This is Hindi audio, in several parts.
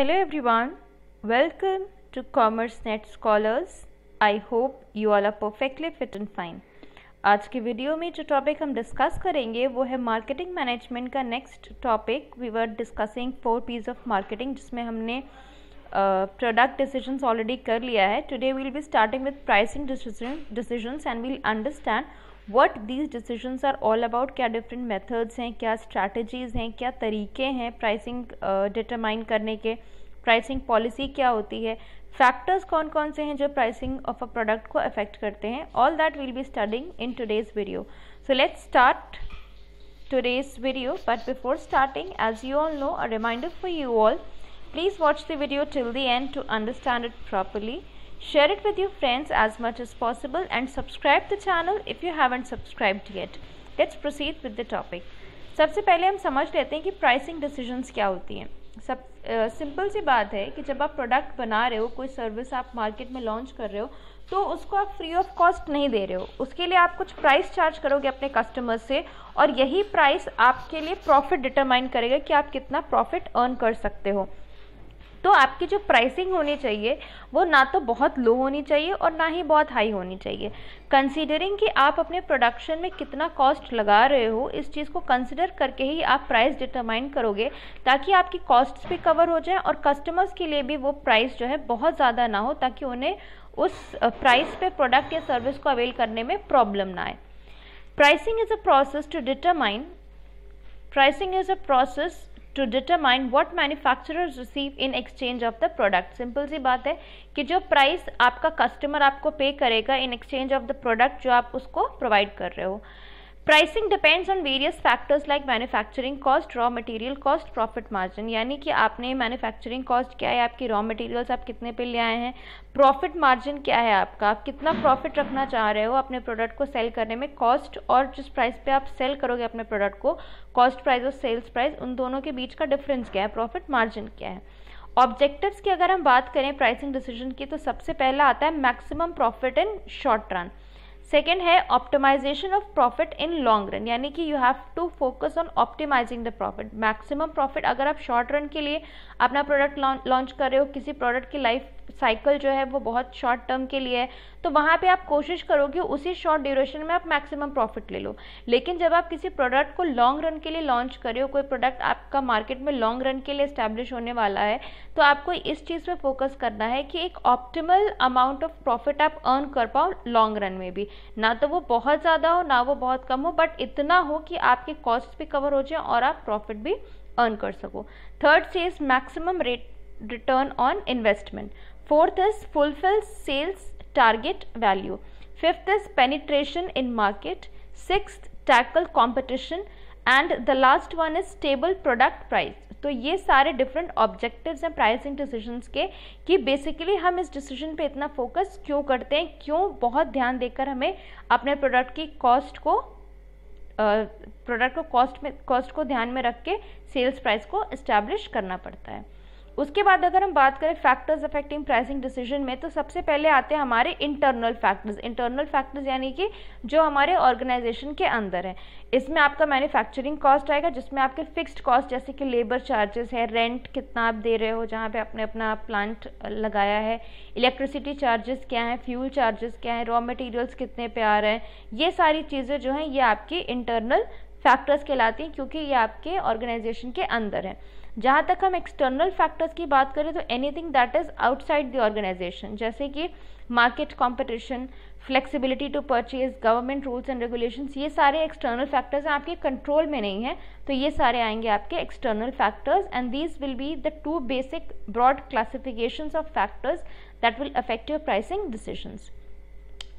Hello everyone, welcome to CommerceNet Scholars. I hope you all are perfectly fit and fine. आज के वीडियो में जो टॉपिक हम डिस्कस करेंगे वो है मार्केटिंग मैनेजमेंट का next topic. We were discussing 4 P's of marketing जिसमें हमने प्रोडक्ट डिसीजंस ऑलरेडी कर लिया है. Today we will be starting with pricing decisions and we'll understand what these decisions are all about. क्या डिफरेंट मेथड्स हैं, क्या स्ट्रैटेजीज़ हैं, क्या तरीके हैं प्राइसिंग डिटरमाइन करने के, प्राइसिंग पॉलिसी क्या होती है, फैक्टर्स कौन कौन से हैं जो प्राइसिंग ऑफ अ प्रोडक्ट को अफेक्ट करते हैं. All that will be studying in today's video. So let's start today's video, but before starting, as you all know, a reminder for you all, please watch the video till the end to understand it properly. Share it with your friends as much as possible and subscribe the channel if you haven't subscribed yet. Let's proceed with the topic. सबसे पहले हम समझ लेते हैं कि प्राइसिंग डिसीजंस क्या होती हैं. सब सिंपल सी बात है कि जब आप प्रोडक्ट बना रहे हो, कोई सर्विस आप मार्केट में लॉन्च कर रहे हो, तो उसको आप फ्री ऑफ कॉस्ट नहीं दे रहे हो. उसके लिए आप कुछ प्राइस चार्ज करोगे अपने कस्टमर्स से, और यही प्राइस आपके लिए प्रॉफिट डिटरमाइन करेगा कि आप कितना प्रॉफिट अर्न कर सकते हो. तो आपकी जो प्राइसिंग होनी चाहिए वो ना तो बहुत लो होनी चाहिए और ना ही बहुत हाई होनी चाहिए. कंसीडरिंग कि आप अपने प्रोडक्शन में कितना कॉस्ट लगा रहे हो, इस चीज़ को कंसिडर करके ही आप प्राइस डिटरमाइन करोगे, ताकि आपकी कॉस्ट्स भी कवर हो जाए और कस्टमर्स के लिए भी वो प्राइस जो है बहुत ज़्यादा ना हो, ताकि उन्हें उस प्राइस पे प्रोडक्ट या सर्विस को अवेल करने में प्रॉब्लम ना आए. Pricing is a process to determine what manufacturers receive in exchange of the product. Simple सी बात है कि जो प्राइस आपका कस्टमर आपको पे करेगा इन एक्सचेंज ऑफ द प्रोडक्ट जो आप उसको प्रोवाइड कर रहे हो. Pricing depends on various factors like manufacturing cost, raw material cost, profit margin. यानी कि आपने मैन्युफैक्चरिंग कॉस्ट क्या है, आपकी रॉ मटेरियल्स आप कितने पे ले आए हैं, प्रॉफिट मार्जिन क्या है आपका, आप कितना प्रॉफिट रखना चाह रहे हो अपने प्रोडक्ट को सेल करने में. कॉस्ट और जिस प्राइस पे आप सेल करोगे अपने प्रोडक्ट को, कॉस्ट प्राइस और सेल्स प्राइस, उन दोनों के बीच का डिफरेंस क्या है, प्रॉफिट मार्जिन क्या है. ऑब्जेक्टिव्स की अगर हम बात करें प्राइसिंग डिसीजन की, तो सबसे पहला आता है maximum profit in short run. Second है optimisation of profit in long run, यानी कि you have to focus on optimising the profit. Maximum profit अगर आप शॉर्ट रन के लिए अपना प्रोडक्ट लॉन्च कर रहे हो, किसी प्रोडक्ट की लाइफ साइकिल जो है वो बहुत शॉर्ट टर्म के लिए है, तो वहाँ पे आप कोशिश करोगे उसी शॉर्ट ड्यूरेशन में आप मैक्सिमम प्रॉफिट ले लो. लेकिन जब आप किसी प्रोडक्ट को लॉन्ग रन के लिए लॉन्च कर रहे हो, कोई प्रोडक्ट आपका मार्केट में लॉन्ग रन के लिए एस्टैब्लिश होने वाला है, तो आपको इस चीज़ पे फोकस करना है कि एक ऑप्टिमल अमाउंट ऑफ प्रॉफिट आप अर्न कर पाओ लॉन्ग रन में भी. ना तो वो बहुत ज़्यादा हो ना वो बहुत कम हो, बट इतना हो कि आपके कॉस्ट भी कवर हो जाए और आप प्रॉफिट भी अर्न कर सको. Third says maximum return on investment. Fourth is fulfill sales target value. Fifth is penetration in market. Sixth, tackle competition. And the last one is stable product price. तो ये सारे डिफरेंट ऑब्जेक्टिव्स हैं प्राइसिंग डिसीजंस के, कि बेसिकली हम इस डिसीजन पे इतना फोकस क्यों करते हैं, क्यों बहुत ध्यान देकर हमें अपने प्रोडक्ट की कॉस्ट को ध्यान में रख के सेल्स प्राइस को इस्टेब्लिश करना पड़ता है. उसके बाद अगर हम बात करें फैक्टर्स अफेक्टिंग प्राइसिंग डिसीजन में, तो सबसे पहले आते हैं हमारे इंटरनल फैक्टर्स यानी कि जो हमारे ऑर्गेनाइजेशन के अंदर है. इसमें आपका मैन्युफैक्चरिंग कॉस्ट आएगा, जिसमें आपके फिक्स्ड कॉस्ट जैसे कि लेबर चार्जेस है, रेंट कितना आप दे रहे हो जहाँ पे आपने अपना प्लांट लगाया है, इलेक्ट्रिसिटी चार्जेस क्या हैं, फ्यूल चार्जेस क्या हैं, रॉ मटेरियल्स कितने पे आ रहे हैं. ये सारी चीज़ें जो हैं ये आपकी इंटरनल फैक्टर्स कहलाती हैं, क्योंकि ये आपके ऑर्गेनाइजेशन के अंदर है. जहाँ तक हम एक्सटर्नल फैक्टर्स की बात करें, तो anything that is outside the organisation, जैसे कि market competition, flexibility to purchase, government rules and regulations, ये सारे एक्सटर्नल फैक्टर्स हैं, आपके कंट्रोल में नहीं है, तो ये सारे आएंगे आपके external factors. And these will be the 2 basic broad classifications of factors that will affect your pricing decisions.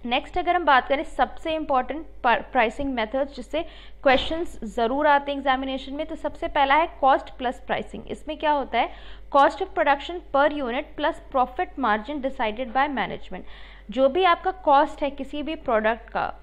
Next अगर हम बात करें सबसे इम्पॉर्टेंट प्राइसिंग मेथड्स जिससे क्वेश्चंस ज़रूर आते हैं एग्जामिनेशन में, तो सबसे पहला है कॉस्ट प्लस प्राइसिंग. इसमें क्या होता है, cost of production per unit plus profit margin decided by management. जो भी आपका कॉस्ट है किसी भी प्रोडक्ट का,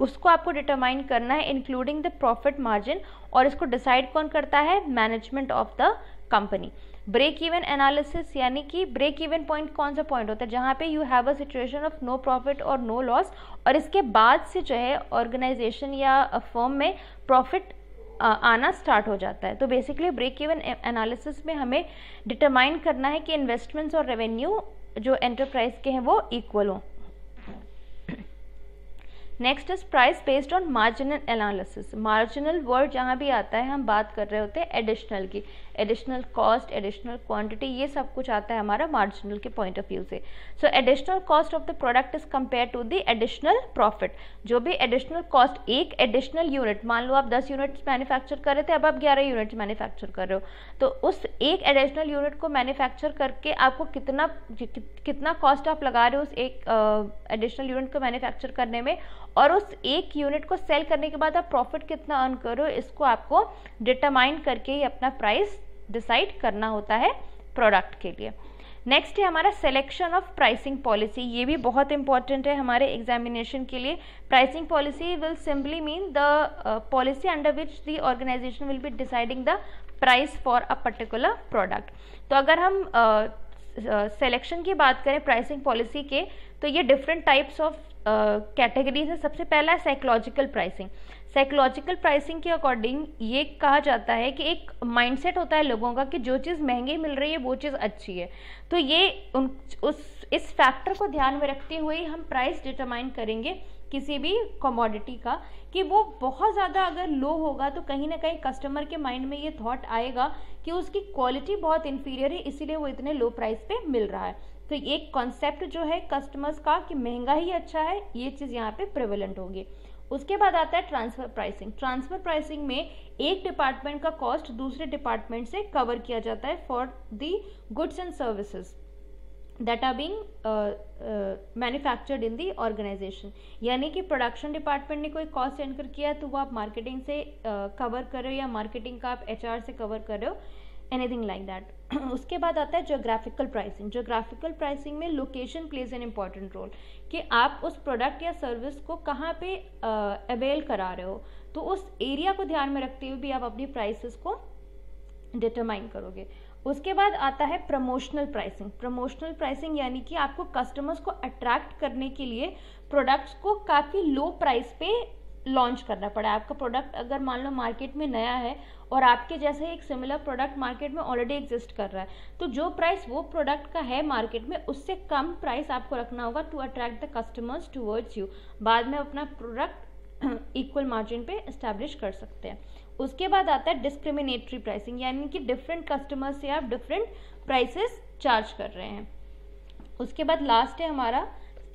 उसको आपको डिटरमाइन करना है इंक्लूडिंग द प्रॉफिट मार्जिन, और इसको डिसाइड कौन करता है, management of the company. Break even analysis, यानी कि ब्रेक इवन पॉइंट कौन सा पॉइंट होता है, जहाँ पे you have a situation of no profit और नो लॉस, और इसके बाद से जो है ऑर्गेनाइजेशन या फर्म में प्रॉफिट आना स्टार्ट हो जाता है। तो बेसिकली ब्रेक इवन एनालिसिस में हमें डिटरमाइन करना है कि इन्वेस्टमेंट्स और रेवेन्यू जो एंटरप्राइज के हैं वो इक्वल हों। Next is price based on marginal analysis. Marginal word जहाँ भी आता है हम बात कर रहे होते हैं एडिशनल की, एडिशनल कॉस्ट, एडिशनल क्वांटिटी, ये सब कुछ आता है हमारा मार्जिनल के पॉइंट ऑफ व्यू से। So additional cost of the product is compare to the additional profit. जो भी एडिशनल कॉस्ट, एक एडिशनल यूनिट, मान लो आप 10 यूनिट्स मैन्युफैक्चर कर रहे थे, अब आप 11 यूनिट्स मैन्युफैक्चर कर रहे हो, तो उस एक एडिशनल यूनिट को मैन्युफैक्चर करके आपको कितना कॉस्ट आप लगा रहे हो उस एक एडिशनल यूनिट को मैन्युफैक्चर करने में, और उस एक यूनिट को सेल करने के बाद आप प्रॉफिट कितना अर्न करो, इसको आपको डिटरमाइन करके ही अपना प्राइस डिसाइड करना होता है प्रोडक्ट के लिए। नेक्स्ट है हमारा सिलेक्शन ऑफ प्राइसिंग पॉलिसी। ये भी बहुत इंपॉर्टेंट है हमारे एग्जामिनेशन के लिए। Pricing policy will simply mean the policy under which the organisation will be deciding the price for a particular product. तो अगर हम सिलेक्शन की बात करें प्राइसिंग पॉलिसी के, तो ये डिफरेंट टाइप्स ऑफ कैटेगरीज है। सबसे पहला है साइकोलॉजिकल प्राइसिंग। साइकोलॉजिकल प्राइसिंग के अकॉर्डिंग ये कहा जाता है कि एक माइंडसेट होता है लोगों का कि जो चीज़ महंगी मिल रही है वो चीज़ अच्छी है। तो ये इस फैक्टर को ध्यान में रखते हुए ही हम प्राइस डिटरमाइन करेंगे किसी भी कमोडिटी का, कि वो बहुत ज़्यादा अगर लो होगा तो कहीं ना कहीं कस्टमर के माइंड में ये थॉट आएगा कि उसकी क्वालिटी बहुत इन्फीरियर है, इसीलिए वो इतने लो प्राइस पे मिल रहा है। तो एक कॉन्सेप्ट जो है कस्टमर्स का कि महंगा ही अच्छा है, ये चीज़ यहाँ पे प्रेवलेंट होगी। उसके बाद आता है ट्रांसफर प्राइसिंग। ट्रांसफर प्राइसिंग में एक डिपार्टमेंट का कॉस्ट दूसरे डिपार्टमेंट से कवर किया जाता है for the goods and services that are being manufactured in the organisation. यानी कि प्रोडक्शन डिपार्टमेंट ने कोई कॉस्ट एंकर किया है तो वो आप मार्केटिंग से कवर कर रहे हो, या मार्केटिंग का आप HR से कवर कर रहे हो, एनीथिंग लाइक दैट। उसके बाद आता है ज्योग्राफिकल प्राइसिंग। ज्योग्राफिकल प्राइसिंग में location plays an important role, कि आप उस प्रोडक्ट या सर्विस को कहाँ पे अवेल करा रहे हो, तो उस एरिया को ध्यान में रखते हुए भी आप अपनी प्राइसेस को डिटरमाइन करोगे। उसके बाद आता है प्रमोशनल प्राइसिंग। प्रमोशनल प्राइसिंग यानी कि आपको कस्टमर्स को अट्रैक्ट करने के लिए प्रोडक्ट्स को काफ़ी लो प्राइस पे लॉन्च करना पड़ा। आपका प्रोडक्ट अगर मान लो मार्केट में नया है और आपके जैसे एक सिमिलर प्रोडक्ट मार्केट में ऑलरेडी एग्जिस्ट कर रहा है, तो जो प्राइस वो प्रोडक्ट का है मार्केट में उससे कम प्राइस आपको रखना होगा to attract the customers towards you. बाद में अपना प्रोडक्ट इक्वल मार्जिन पे एस्टैब्लिश कर सकते हैं। उसके बाद आता है डिस्क्रिमिनेटरी प्राइसिंग, यानी कि डिफरेंट कस्टमर्स से आप डिफरेंट प्राइसेस चार्ज कर रहे हैं। उसके बाद लास्ट है हमारा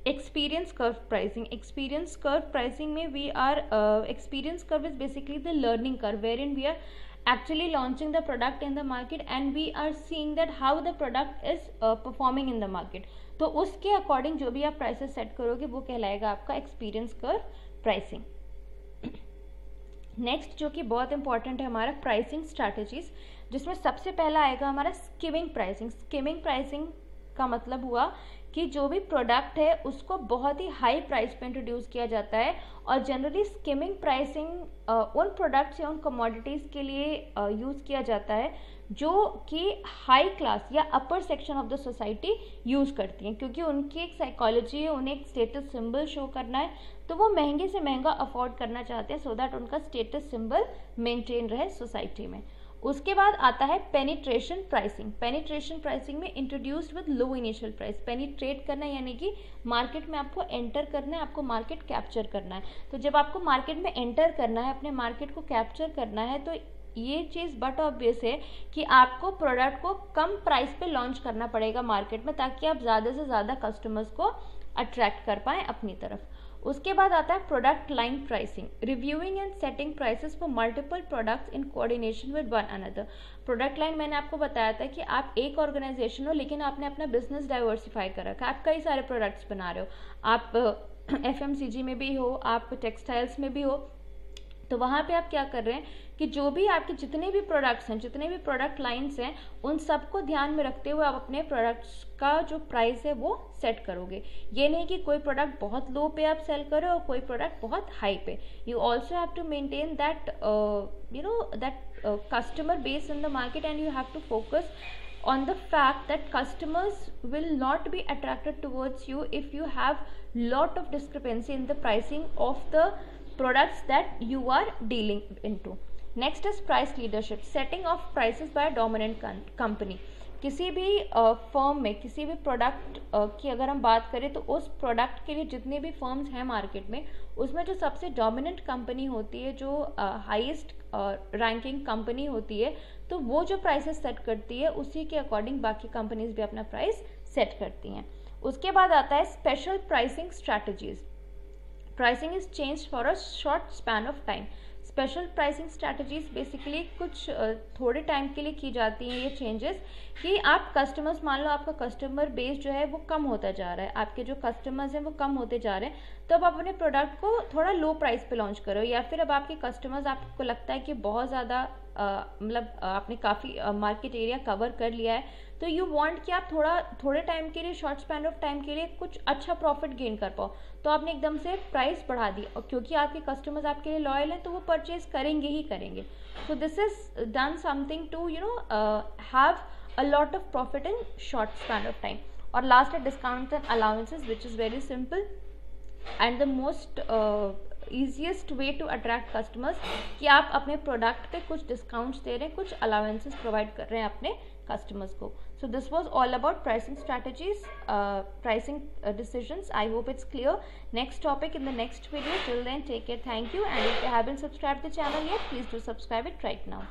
experience curve pricing. Experience curve pricing में we are experience curve is basically the learning curve wherein we are actually launching the product in the market and we are seeing that how the product is performing in the market। तो उसके अकॉर्डिंग जो भी आप प्राइसेस सेट करोगे वो कहलाएगा आपका एक्सपीरियंस कर्व प्राइसिंग। नेक्स्ट जो कि बहुत इंपॉर्टेंट है हमारा प्राइसिंग स्ट्रैटेजीज, जिसमें सबसे पहला आएगा हमारा स्किमिंग प्राइसिंग। स्किमिंग प्राइसिंग का मतलब हुआ कि जो भी प्रोडक्ट है उसको बहुत ही हाई प्राइस पे इंट्रोड्यूस किया जाता है, और जनरली स्किमिंग प्राइसिंग उन प्रोडक्ट्स या उन कमोडिटीज़ के लिए यूज़ किया जाता है जो कि हाई क्लास या upper section of the society use करती हैं, क्योंकि उनकी एक साइकोलॉजी है, उन्हें एक स्टेटस सिंबल शो करना है, तो वो महंगे से महंगा अफोर्ड करना चाहते हैं सो दैट उनका स्टेटस सिंबल मेंटेन रहे सोसाइटी में। उसके बाद आता है पेनिट्रेशन प्राइसिंग। पेनिट्रेशन प्राइसिंग में introduced with low initial price. Penetrate करना यानी कि मार्केट में आपको एंटर करना है, आपको मार्केट कैप्चर करना है। तो जब आपको मार्केट में एंटर करना है, अपने मार्केट को कैप्चर करना है, तो ये चीज़ बट ऑब्वियस है कि आपको प्रोडक्ट को कम प्राइस पे लॉन्च करना पड़ेगा मार्केट में, ताकि आप ज़्यादा से ज़्यादा कस्टमर्स को अट्रैक्ट कर पाएँ अपनी तरफ। उसके बाद आता है product line pricing. Reviewing and setting prices for multiple products in coordination with one another. Product line मैंने आपको बताया था कि आप एक ऑर्गेनाइजेशन हो लेकिन आपने अपना बिजनेस डाइवर्सिफाई कर रखा है, आप कई सारे प्रोडक्ट्स बना रहे हो, आप FMCG में भी हो, आप टेक्सटाइल्स में भी हो, तो वहाँ पे आप क्या कर रहे हैं कि जो भी आपके जितने भी प्रोडक्ट्स हैं, जितने भी प्रोडक्ट लाइंस हैं, उन सबको ध्यान में रखते हुए आप अपने प्रोडक्ट्स का जो प्राइस है वो सेट करोगे। ये नहीं कि कोई प्रोडक्ट बहुत लो पे आप सेल करो और कोई प्रोडक्ट बहुत हाई पे। You also have to maintain that customer base in the market, and you have to focus on the fact that customers will not be attracted towards you if you have lot of discrepancy in the pricing of the products that you are dealing into। Next is price leadership, setting of prices by dominant company. किसी भी फर्म में किसी भी प्रोडक्ट की अगर हम बात करें तो उस प्रोडक्ट के लिए जितने भी फर्म्स हैं मार्केट में, उसमें जो सबसे डोमिनेंट कंपनी होती है, जो हाईएस्ट रैंकिंग कंपनी होती है, तो वो जो प्राइसेस सेट करती है उसी के अकॉर्डिंग बाकी कंपनीज भी अपना प्राइस सेट करती हैं। उसके बाद आता है special pricing strategies. Pricing is change for a short span of time. Special pricing strategies basically कुछ थोड़े टाइम के लिए की जाती हैं ये चेंजेस, कि आप कस्टमर्स, मान लो आपका कस्टमर बेस जो है वो कम होता जा रहा है, आपके जो कस्टमर्स हैं वो कम होते जा रहे हैं, तो अब आप अपने प्रोडक्ट को थोड़ा लो प्राइस पे लॉन्च करो, या फिर अब आपके कस्टमर्स, आपको लगता है कि बहुत ज़्यादा मतलब आपने काफ़ी मार्केट एरिया कवर कर लिया है, तो यू वांट कि आप थोड़े टाइम के लिए, शॉर्ट स्पैन ऑफ टाइम के लिए कुछ अच्छा प्रॉफिट गेन कर पाओ, तो आपने एकदम से प्राइस बढ़ा दी, और क्योंकि आपके कस्टमर्स आपके लिए लॉयल हैं तो वो परचेज करेंगे ही करेंगे। So this is done something to have a lot of profit in short span of time. और लास्ट है discounts and allowances, which is very simple and the most easiest way to attract customers, कि आप अपने प्रोडक्ट पे कुछ डिस्काउंट्स दे रहे हैं, कुछ अलाउंसेस प्रोवाइड कर रहे हैं अपने कस्टमर्स को। So this was all about pricing strategies, pricing decisions. I hope it's clear. Next topic in the next video. Till then, take care. Thank you. And if you haven't subscribed the channel yet, please do subscribe it right now.